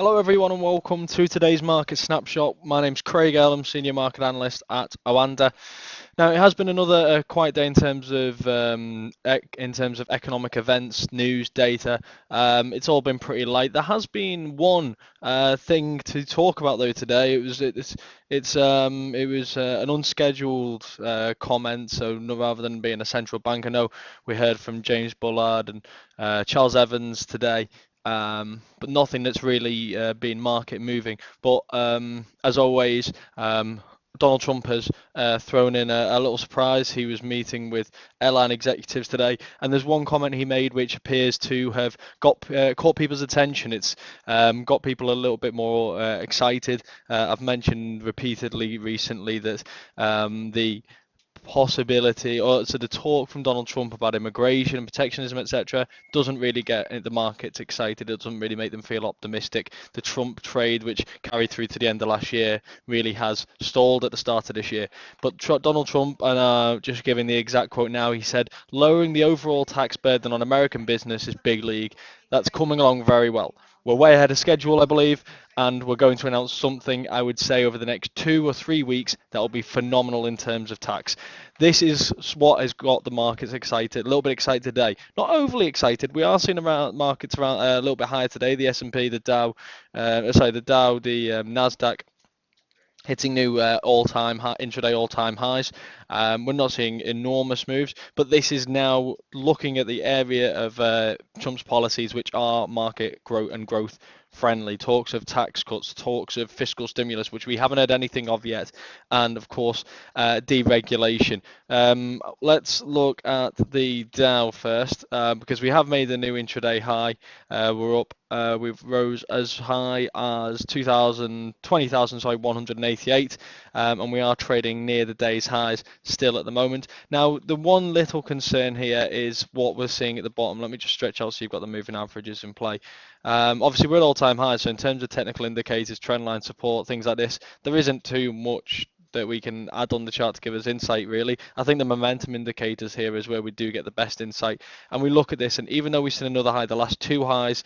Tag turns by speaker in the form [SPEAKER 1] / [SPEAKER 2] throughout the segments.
[SPEAKER 1] Hello everyone and welcome to today's market snapshot. My name's Craig Erlam, Senior Market Analyst at OANDA. Now it has been another quiet day in terms of economic events, news, data. It's all been pretty light. There has been one thing to talk about though today. It was an unscheduled comment. So rather than being a central bank, I know we heard from James Bullard and Charles Evans today. But nothing that's really been market moving. But as always, Donald Trump has thrown in a little surprise. He was meeting with airline executives today, and there's one comment he made which appears to have caught people's attention. It's got people a little bit more excited. I've mentioned repeatedly recently that the possibility or so the talk from Donald Trump about immigration and protectionism, etc., doesn't really get the markets excited. It doesn't really make them feel optimistic. The Trump trade, which carried through to the end of last year, really has stalled at the start of this year. But Donald Trump, and just giving the exact quote now, he said, lowering the overall tax burden on American business is big league. That's coming along very well. We're way ahead of schedule, I believe, and we're going to announce something, I would say, over the next 2 or 3 weeks that will be phenomenal in terms of tax. This is what has got the markets excited, a little bit excited today. Not overly excited. We are seeing around markets around a little bit higher today. The S&P, the Dow, the Nasdaq hitting new all-time intraday all-time highs. We're not seeing enormous moves, but this is now looking at the area of Trump's policies, which are market growth friendly. Talks of tax cuts, talks of fiscal stimulus, which we haven't heard anything of yet, and of course deregulation. Let's look at the Dow first, because we have made a new intraday high. We're up. We've rose as high as 188, and we are trading near the day's highs still at the moment. Now, the one little concern here is what we're seeing at the bottom. Let me just stretch out so you've got the moving averages in play. Obviously, we're at all-time highs, so in terms of technical indicators, trendline support, things like this, there isn't too much that we can add on the chart to give us insight, really. I think the momentum indicators here is where we do get the best insight. And we look at this, and even though we've seen another high, the last two highs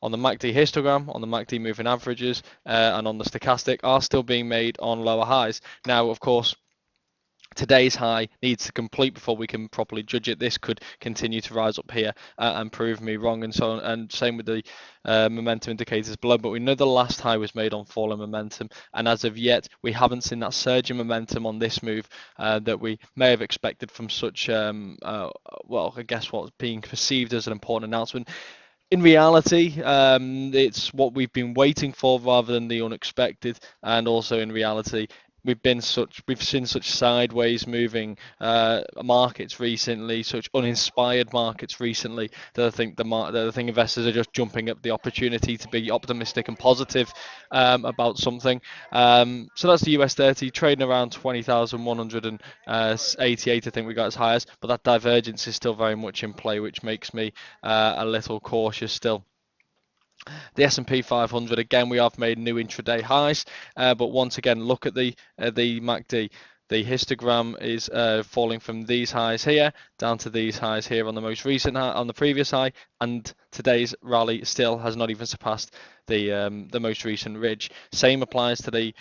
[SPEAKER 1] on the MACD histogram, on the MACD moving averages, and on the stochastic are still being made on lower highs. Now, of course, today's high needs to complete before we can properly judge it. This could continue to rise up here and prove me wrong, and so on. And same with the momentum indicators below. But we know the last high was made on falling momentum, and as of yet, we haven't seen that surge in momentum on this move that we may have expected from such, well, I guess what's being perceived as an important announcement. In reality, it's what we've been waiting for rather than the unexpected, and also in reality, we've seen such sideways moving markets recently, such uninspired markets recently, that I think investors are just jumping at the opportunity to be optimistic and positive about something. So that's the US 30 trading around 20,188. I think we got as high as, but that divergence is still very much in play, which makes me a little cautious still. The S&P 500, again, we have made new intraday highs, but once again, look at the MACD. The histogram is falling from these highs here down to these highs here on the most recent high, on the previous high, and today's rally still has not even surpassed the most recent ridge. Same applies to the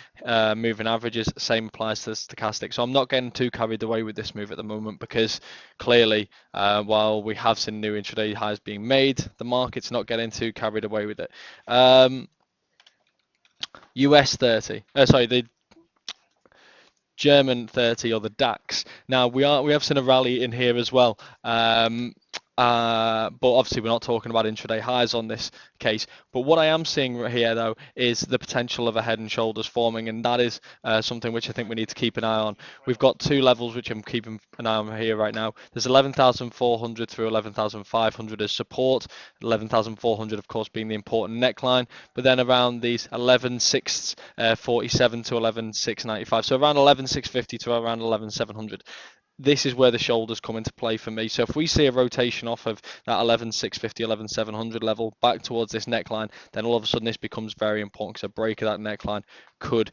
[SPEAKER 1] moving averages. Same applies to the stochastic. So I'm not getting too carried away with this move at the moment, because clearly, while we have seen new intraday highs being made, the market's not getting too carried away with it. US 30, sorry, the German 30, or the DAX. Now we have seen a rally in here as well. But obviously we're not talking about intraday highs on this case. But what I am seeing right here, though, is the potential of a head and shoulders forming, and that is something which I think we need to keep an eye on. We've got two levels which I'm keeping an eye on here right now. There's 11,400 through 11,500 as support. 11,400, of course, being the important neckline. But then around these 11,647 to 11,695. So around 11,650 to around 11,700. This is where the shoulders come into play for me. So if we see a rotation off of that 11,650, 11,700 level back towards this neckline, then all of a sudden this becomes very important, because a break of that neckline could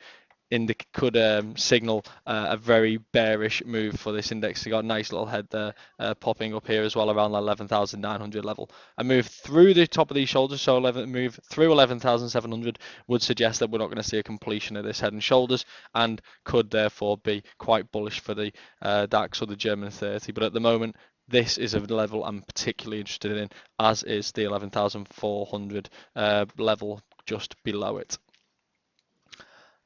[SPEAKER 1] could signal a very bearish move for this index. You got a nice little head there popping up here as well around the 11,900 level. A move through the top of these shoulders, so move through 11,700 would suggest that we're not going to see a completion of this head and shoulders, and could therefore be quite bullish for the DAX or the German 30. But at the moment, this is a level I'm particularly interested in, as is the 11,400 level just below it.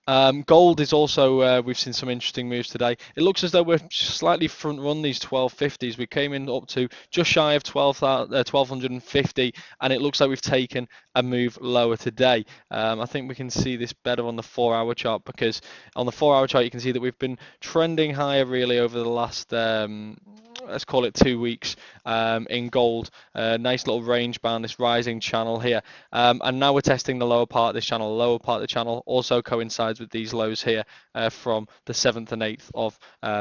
[SPEAKER 1] Gold is also, we've seen some interesting moves today. It looks as though we're slightly front run these 1250s. We came in up to just shy of 1250, and it looks like we've taken a move lower today. I think we can see this better on the 4-hour chart, because on the 4-hour chart you can see that we've been trending higher really over the last let's call it 2 weeks in gold. Nice little range bound, this rising channel here, and now we're testing the lower part of this channel. The lower part of the channel also coincides with these lows here from the 7th and 8th of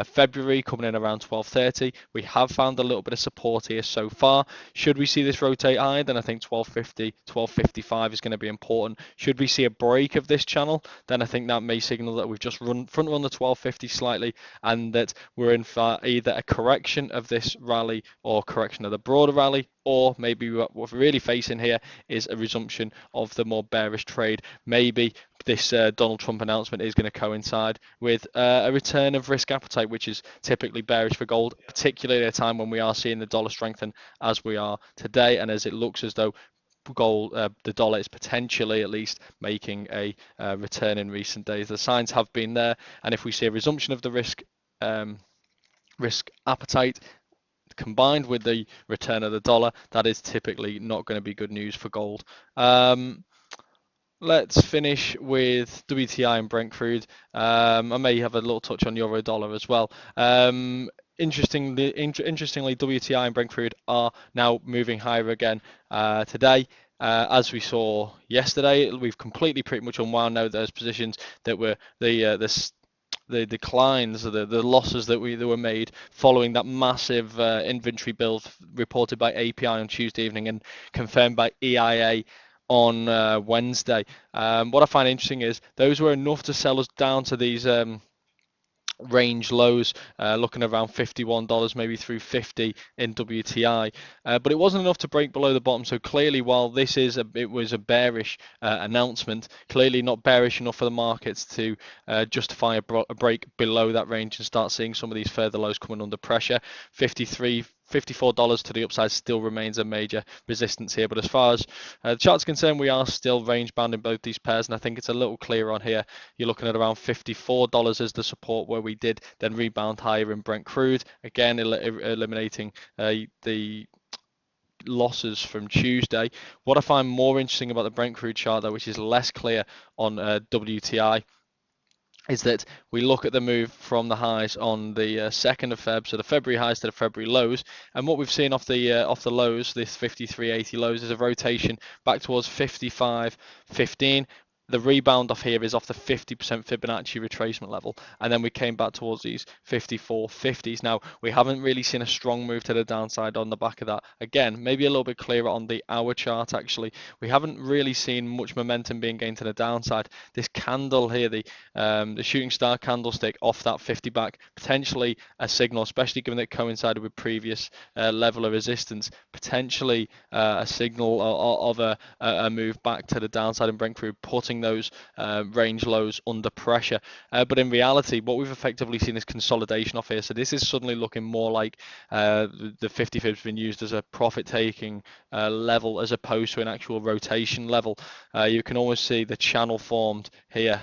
[SPEAKER 1] February, coming in around 1230. We have found a little bit of support here so far. Should we see this rotate higher, then I think 1250, 1255 is going to be important. Should we see a break of this channel, then I think that may signal that we've just front run the 1250 slightly, and that we're in for either a correction of this rally or correction of the broader rally, or maybe what we're really facing here is a resumption of the more bearish trade. Maybe this Donald Trump announcement is going to coincide with a return of risk appetite, which is typically bearish for gold, particularly at a time when we are seeing the dollar strengthen as we are today, and as it looks as though gold, the dollar is potentially at least making a return in recent days. The signs have been there, and if we see a resumption of the risk appetite combined with the return of the dollar, that is typically not going to be good news for gold. Let's finish with WTI and Brent crude. I may have a little touch on euro dollar as well. Interestingly, WTI and Brent crude are now moving higher again today. As we saw yesterday, we've completely pretty much unwound now those positions that were the declines, the losses that were made following that massive inventory build reported by API on Tuesday evening and confirmed by EIA on Wednesday. What I find interesting is those were enough to sell us down to these range lows, looking around $51, maybe through 50 in WTI, but it wasn't enough to break below the bottom. So clearly, while this is it was a bearish announcement, clearly not bearish enough for the markets to justify a break below that range and start seeing some of these further lows coming under pressure. $54 to the upside still remains a major resistance here, but as far as the chart's concerned, we are still range bound in both these pairs, and I think it's a little clearer on here. You're looking at around $54 as the support, where we did then rebound higher in Brent crude, again eliminating the losses from Tuesday. What I find more interesting about the Brent crude chart, though, which is less clear on WTI, is that we look at the move from the highs on the 2nd of Feb, so the February highs to the February lows, and what we've seen off the lows, this 53.80 lows, is a rotation back towards 55.15. The rebound off here is off the 50% Fibonacci retracement level, and then we came back towards these 54.50s. Now, we haven't really seen a strong move to the downside on the back of that. Again, maybe a little bit clearer on the hour chart, actually. We haven't really seen much momentum being gained to the downside. This candle here, the shooting star candlestick off that 50 back, potentially a signal, especially given that it coincided with previous level of resistance, potentially a signal of a move back to the downside in Brent crude, putting those range lows under pressure. But in reality, what we've effectively seen is consolidation off here. So this is suddenly looking more like the 50 fibs been used as a profit taking level as opposed to an actual rotation level. You can almost see the channel formed here.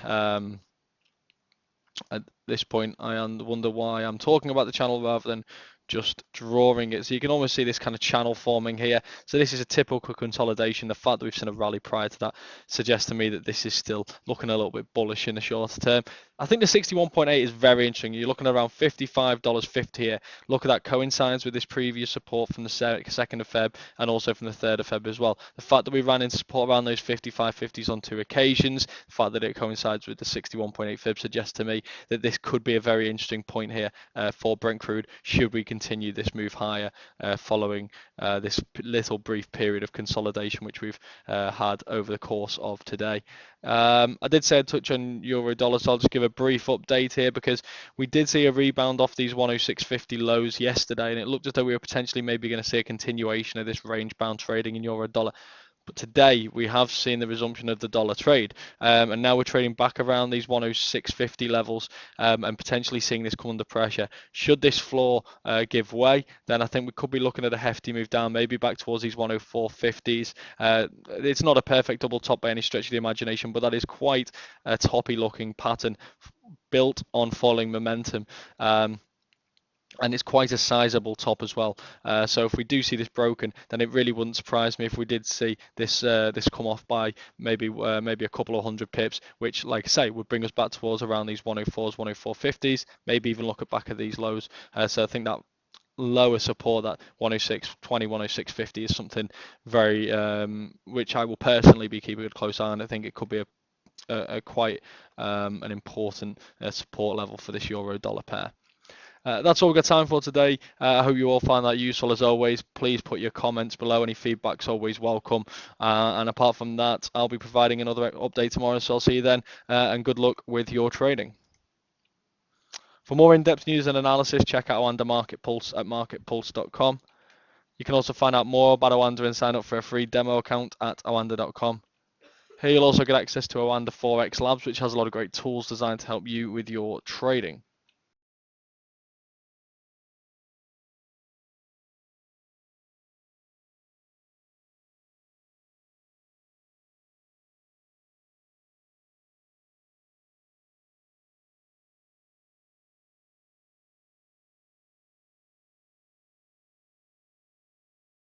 [SPEAKER 1] At this point, I wonder why I'm talking about the channel rather than just drawing it. So you can almost see this kind of channel forming here. So this is a typical consolidation. The fact that we've seen a rally prior to that suggests to me that this is still looking a little bit bullish in the shorter term. I think the 61.8 is very interesting. You're looking at around $55.50 here. Look at that, coincides with this previous support from the 2nd of Feb and also from the 3rd of Feb as well. The fact that we ran into support around those 55.50s on 2 occasions, the fact that it coincides with the 61.8 fib suggests to me that this could be a very interesting point here for Brent crude, should we continue continue this move higher following this little brief period of consolidation which we've had over the course of today. I did say I'd touch on euro dollar, so I'll just give a brief update here because we did see a rebound off these 106.50 lows yesterday, and it looked as though we were potentially maybe going to see a continuation of this range bound trading in euro dollar. But today we have seen the resumption of the dollar trade, and now we're trading back around these 106.50 levels, and potentially seeing this come under pressure. Should this floor give way, then I think we could be looking at a hefty move down, maybe back towards these 104.50s. It's not a perfect double top by any stretch of the imagination, but that is quite a toppy looking pattern built on falling momentum. And it's quite a sizable top as well. So if we do see this broken, then it really wouldn't surprise me if we did see this come off by maybe a couple of hundred pips, which, like I say, would bring us back towards around these 104s, 104.50s, maybe even look at back at these lows. So I think that lower support, that 106.20, 106.50 is something very which I will personally be keeping a close eye on. I think it could be a quite an important support level for this euro dollar pair. That's all we've got time for today. I hope you all find that useful as always. Please put your comments below. Any feedback's always welcome. And apart from that, I'll be providing another update tomorrow, so I'll see you then. And good luck with your trading. For more in-depth news and analysis, check out OANDA Market Pulse at marketpulse.com. You can also find out more about OANDA and sign up for a free demo account at oanda.com. Here you'll also get access to OANDA Forex Labs, which has a lot of great tools designed to help you with your trading.